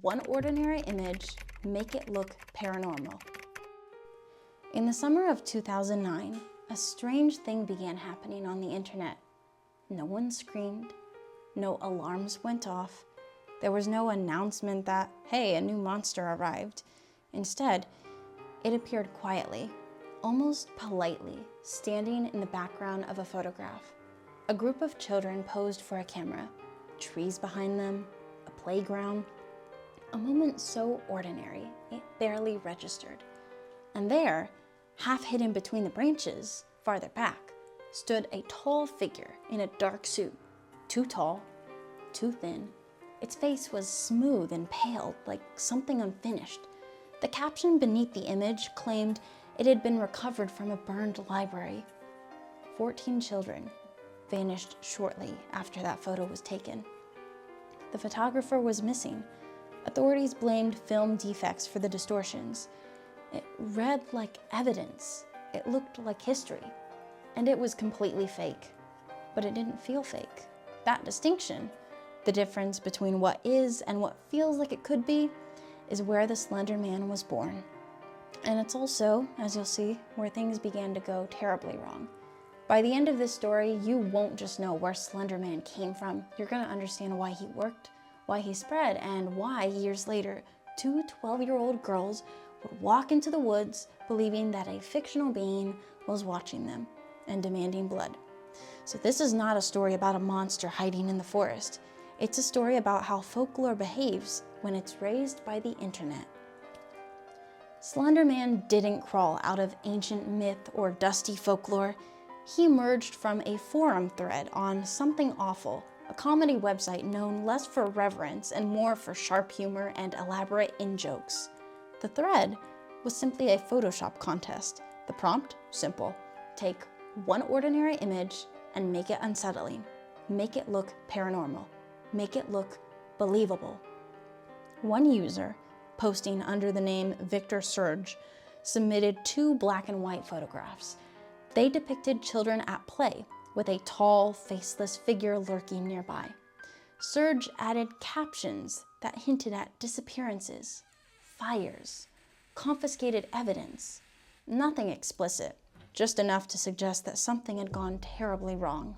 one ordinary image, make it look paranormal. In the summer of 2009, a strange thing began happening on the internet. No one screamed, no alarms went off, there was no announcement that, hey, a new monster arrived. Instead, it appeared quietly, almost politely, standing in the background of a photograph. A group of children posed for a camera, trees behind them, a playground, a moment so ordinary it barely registered. And there, half hidden between the branches, farther back, stood a tall figure in a dark suit, too tall, too thin. Its face was smooth and pale, like something unfinished. The caption beneath the image claimed it had been recovered from a burned library. 14 children vanished shortly after that photo was taken. The photographer was missing. Authorities blamed film defects for the distortions. It read like evidence. It looked like history. And it was completely fake. But it didn't feel fake. That distinction, the difference between what is and what feels like it could be, is where the Slender Man was born. And it's also, as you'll see, where things began to go terribly wrong. By the end of this story, you won't just know where Slender Man came from. You're going to understand why he worked, why he spread, and why, years later, two 12-year-old girls would walk into the woods believing that a fictional being was watching them and demanding blood. So this is not a story about a monster hiding in the forest. It's a story about how folklore behaves when it's raised by the internet. Slender Man didn't crawl out of ancient myth or dusty folklore. He emerged from a forum thread on Something Awful, a comedy website known less for reverence and more for sharp humor and elaborate in-jokes. The thread was simply a Photoshop contest. The prompt, simple. Take one ordinary image and make it unsettling. Make it look paranormal. Make it look believable. One user, posting under the name Victor Surge, submitted 2 black and white photographs. They depicted children at play, with a tall, faceless figure lurking nearby. Surge added captions that hinted at disappearances, fires, confiscated evidence. Nothing explicit, just enough to suggest that something had gone terribly wrong.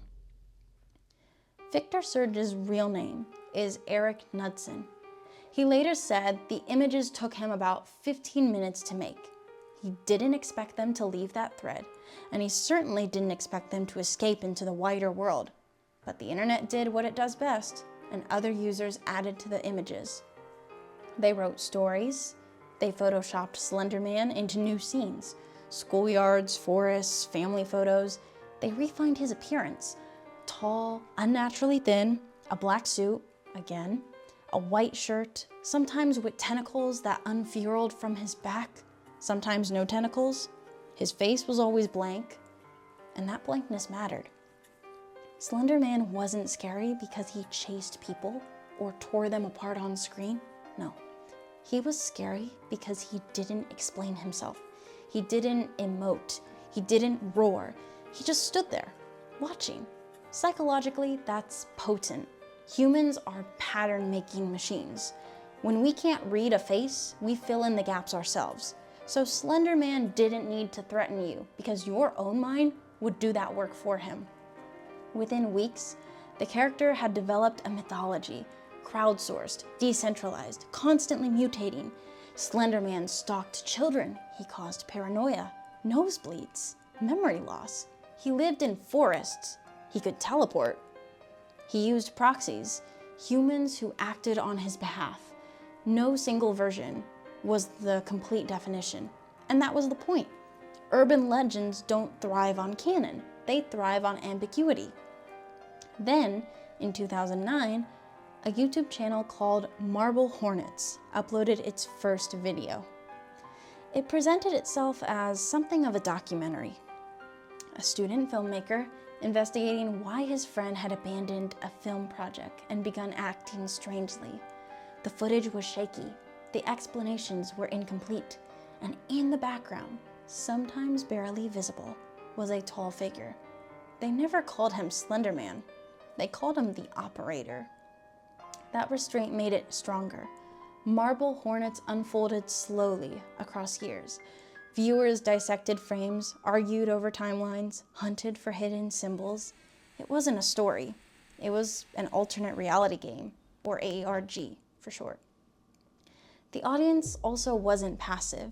Victor Surge's real name is Eric Knudsen. He later said the images took him about 15 minutes to make. He didn't expect them to leave that thread, and he certainly didn't expect them to escape into the wider world. But the internet did what it does best, and other users added to the images. They wrote stories. They photoshopped Slender Man into new scenes. Schoolyards, forests, family photos. They refined his appearance. Tall, unnaturally thin, a black suit, again, a white shirt, sometimes with tentacles that unfurled from his back, sometimes no tentacles. His face was always blank, and that blankness mattered. Slender Man wasn't scary because he chased people or tore them apart on screen. No, he was scary because he didn't explain himself. He didn't emote. He didn't roar. He just stood there, watching. Psychologically, that's potent. Humans are pattern-making machines. When we can't read a face, we fill in the gaps ourselves. So Slender Man didn't need to threaten you because your own mind would do that work for him. Within weeks, the character had developed a mythology, crowdsourced, decentralized, constantly mutating. Slender Man stalked children. He caused paranoia, nosebleeds, memory loss. He lived in forests. He could teleport. He used proxies, humans who acted on his behalf. No single version was the complete definition. And that was the point. Urban legends don't thrive on canon. They thrive on ambiguity. Then, in 2009, a YouTube channel called Marble Hornets uploaded its first video. It presented itself as something of a documentary. A student filmmaker investigating why his friend had abandoned a film project and begun acting strangely. The footage was shaky, the explanations were incomplete, and in the background, sometimes barely visible, was a tall figure. They never called him Slender Man. They called him the Operator. That restraint made it stronger. Marble hornets unfolded slowly across years. Viewers dissected frames, argued over timelines, hunted for hidden symbols. It wasn't a story. It was an alternate reality game, or ARG for short. The audience also wasn't passive.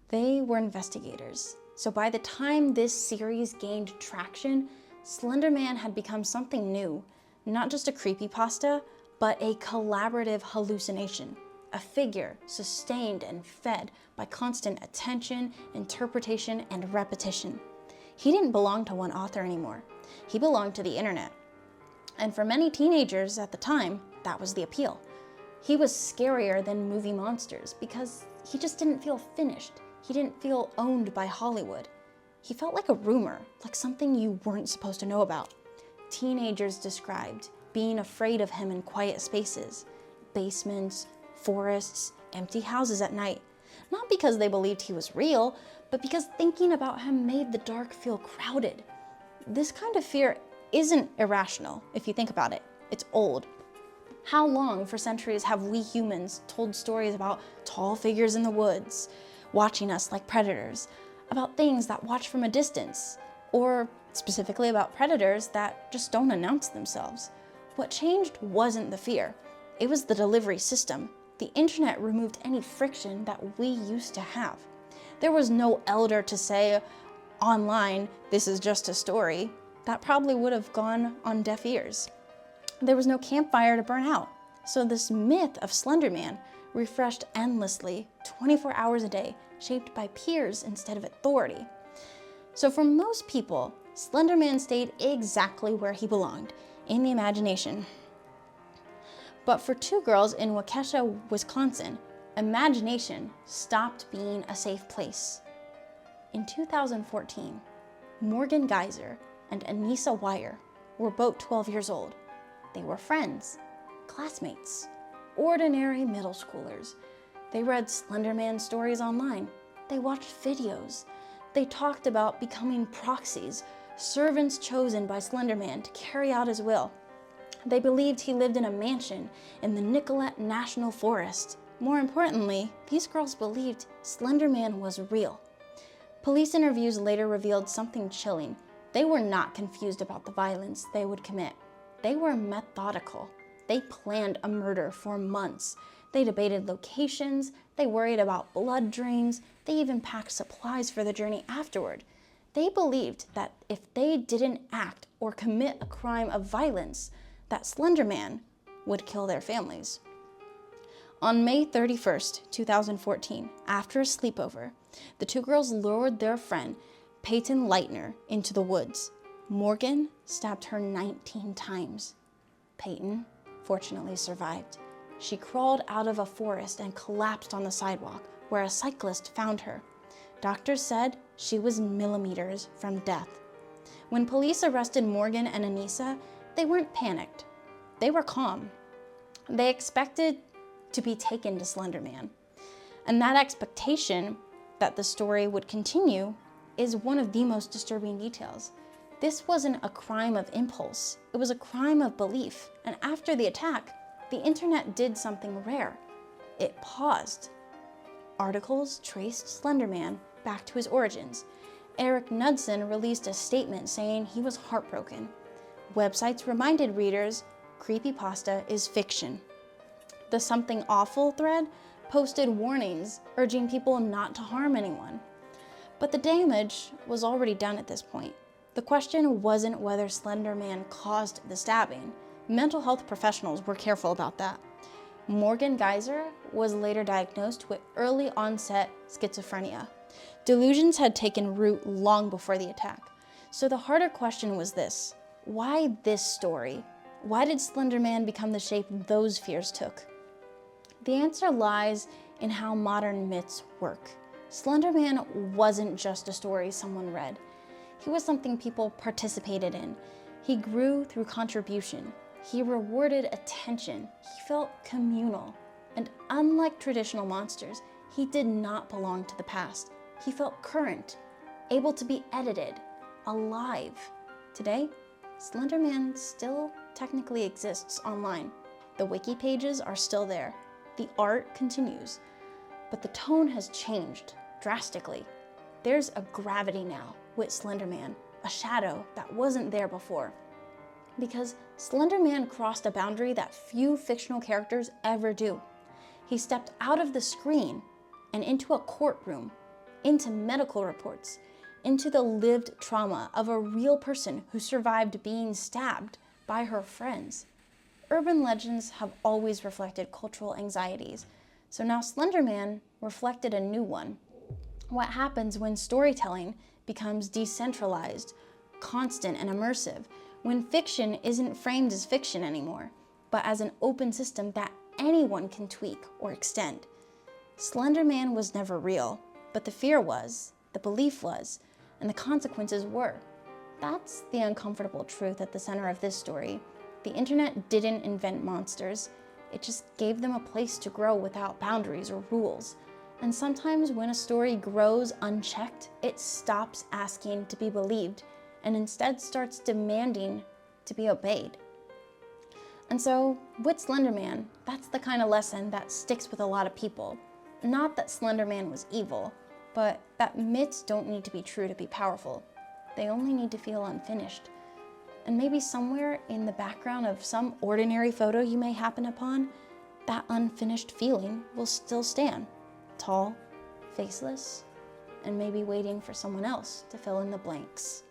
They were investigators. So by the time this series gained traction, Slender Man had become something new, not just a creepypasta, but a collaborative hallucination, a figure sustained and fed by constant attention, interpretation, and repetition. He didn't belong to one author anymore. He belonged to the internet. And for many teenagers at the time, that was the appeal. He was scarier than movie monsters because he just didn't feel finished. He didn't feel owned by Hollywood. He felt like a rumor, like something you weren't supposed to know about. Teenagers described being afraid of him in quiet spaces, basements, forests, empty houses at night. Not because they believed he was real, but because thinking about him made the dark feel crowded. This kind of fear isn't irrational, if you think about it. It's old. How long, for centuries, have we humans told stories about tall figures in the woods, watching us like predators, about things that watch from a distance, or specifically about predators that just don't announce themselves? What changed wasn't the fear, it was the delivery system. The internet removed any friction that we used to have. There was no elder to say online, "This is just a story." That probably would have gone on deaf ears. There was no campfire to burn out. So this myth of Slender Man refreshed endlessly, 24 hours a day, shaped by peers instead of authority. So for most people, Slender Man stayed exactly where he belonged, in the imagination. But for two girls in Waukesha, Wisconsin, imagination stopped being a safe place. In 2014, Morgan Geyser and Anissa Weier were both 12 years old. They were friends, classmates, ordinary middle schoolers. They read Slender Man stories online. They watched videos. They talked about becoming proxies, servants chosen by Slender Man to carry out his will. They believed he lived in a mansion in the Nicollet National Forest. More importantly, these girls believed Slender Man was real. Police interviews later revealed something chilling. They were not confused about the violence they would commit. They were methodical. They planned a murder for months. They debated locations. They worried about blood drains. They even packed supplies for the journey afterward. They believed that if they didn't act or commit a crime of violence, that Slender Man would kill their families. On May 31st, 2014, after a sleepover, the two girls lured their friend, Peyton Leitner, into the woods. Morgan stabbed her 19 times. Peyton, fortunately, survived. She crawled out of a forest and collapsed on the sidewalk, where a cyclist found her. Doctors said she was millimeters from death. When police arrested Morgan and Anissa, they weren't panicked. They were calm. They expected to be taken to Slender Man. And that expectation that the story would continue is one of the most disturbing details. This wasn't a crime of impulse. It was a crime of belief. And after the attack, the internet did something rare. It paused. Articles traced Slender Man back to his origins. Eric Knudsen released a statement saying he was heartbroken. Websites reminded readers, creepypasta is fiction. The Something Awful thread posted warnings urging people not to harm anyone. But the damage was already done at this point. The question wasn't whether Slender Man caused the stabbing. Mental health professionals were careful about that. Morgan Geyser was later diagnosed with early onset schizophrenia. Delusions had taken root long before the attack. So the harder question was this: why this story? Why did Slender Man become the shape those fears took? The answer lies in how modern myths work. Slender Man wasn't just a story someone read. He was something people participated in. He grew through contribution. He rewarded attention. He felt communal. And unlike traditional monsters, he did not belong to the past. He felt current, able to be edited, alive. Today, Slender Man still technically exists online. The wiki pages are still there. The art continues, but the tone has changed drastically. There's a gravity now with Slender Man, a shadow that wasn't there before. Because Slender Man crossed a boundary that few fictional characters ever do. He stepped out of the screen and into a courtroom, into medical reports, into the lived trauma of a real person who survived being stabbed by her friends. Urban legends have always reflected cultural anxieties, so now Slender Man reflected a new one. What happens when storytelling becomes decentralized, constant, and immersive, when fiction isn't framed as fiction anymore, but as an open system that anyone can tweak or extend. Slender Man was never real, but the fear was, the belief was, and the consequences were. That's the uncomfortable truth at the center of this story. The internet didn't invent monsters. It just gave them a place to grow without boundaries or rules. And sometimes when a story grows unchecked, it stops asking to be believed and instead starts demanding to be obeyed. And so with Slender Man, that's the kind of lesson that sticks with a lot of people. Not that Slender Man was evil, but that myths don't need to be true to be powerful. They only need to feel unfinished. And maybe somewhere in the background of some ordinary photo you may happen upon, that unfinished feeling will still stand, tall, faceless, and maybe waiting for someone else to fill in the blanks.